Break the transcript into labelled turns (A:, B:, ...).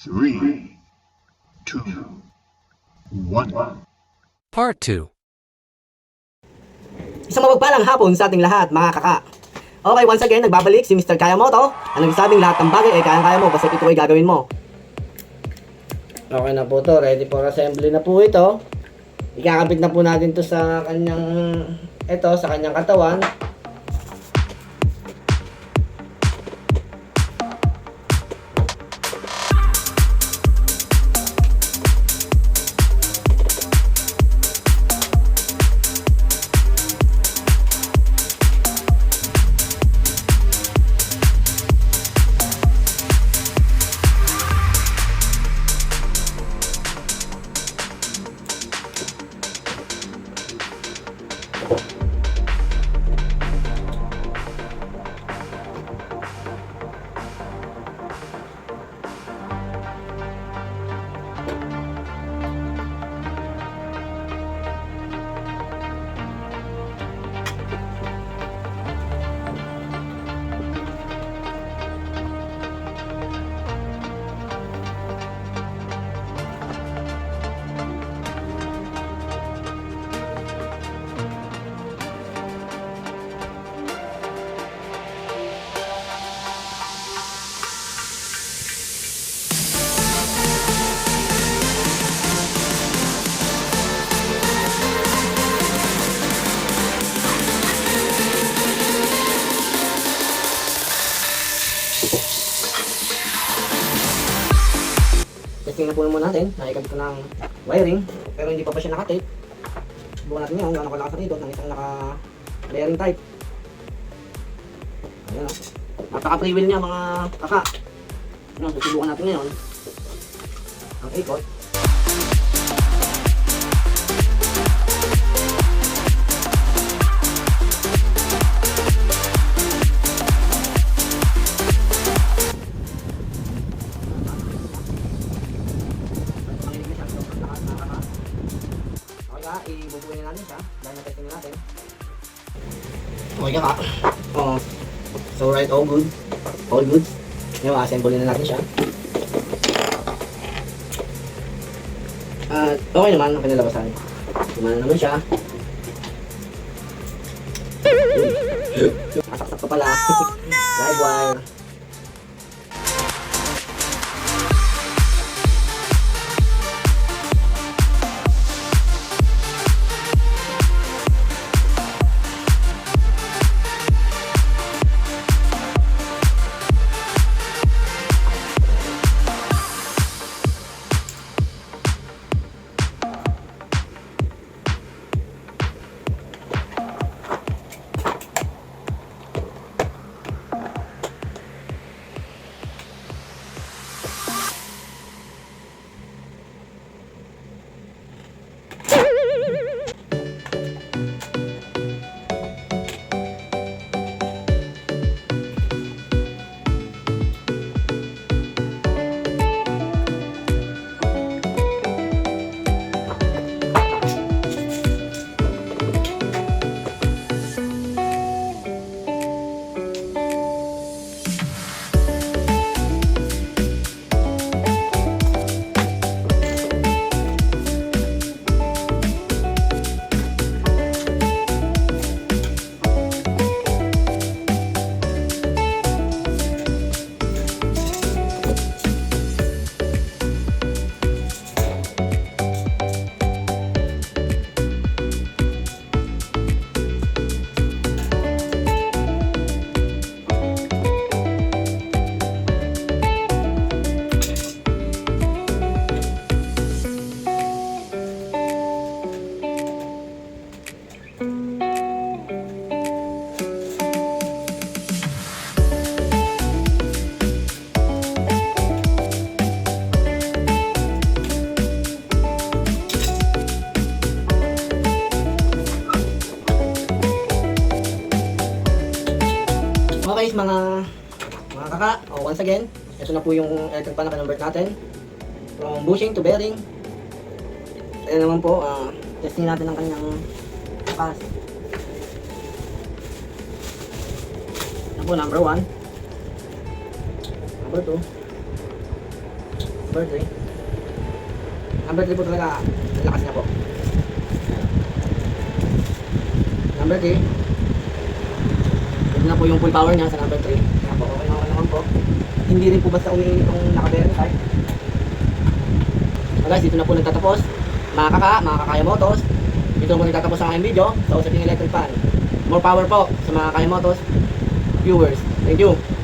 A: 3, 2, 1.
B: Part 2.
C: Isang mapagpalang hapon sa ating lahat, mga kaka. Okay, once again, nagbabalik si Mr. Kayamoto. Ang nagsabing lahat ng bagay ay kayang-kaya mo basta ito ay gagawin mo. Okay na po to, ready for assembly na po ito. Ikakabit na po natin to sa kanyang katawan. Testing na po muna natin. Nakikabit ko ng wiring, pero hindi pa siya nakatape. Subukan natin yun, gano'n kalakas na dito ng isang naka-bearing type. Ayan o. Napaka-free wheel niya, mga kaka. Ayan, susubukan natin ngayon ang ikot. Ibubuin na natin siya dahil na-testing natin. Okay ka. So right, all good. All good. Ngayon, assemble na natin siya. At okay naman ang pinalabasan. Gumana naman siya. Kasaksak pa pala. Live wire. Okay, mga kaka, once again, ito na po yung electric pan na convert natin from bushing to bearing. Ayan naman po, testing natin ang kanyang lakas. Ito po, number 1, number 2, Number 3. Number 3 po talaga, lakas niya po. Number 3. Ito na po yung full power niya sa number 3. Ayan po, okay naman po. Hindi rin po basta umiinit itong naka-verify. So guys, dito na po nagtatapos. Mga kakaya motos. Dito na po nagtatapos ang aking video sa usaping electric fan. More power po sa mga kaya motos viewers. Thank you.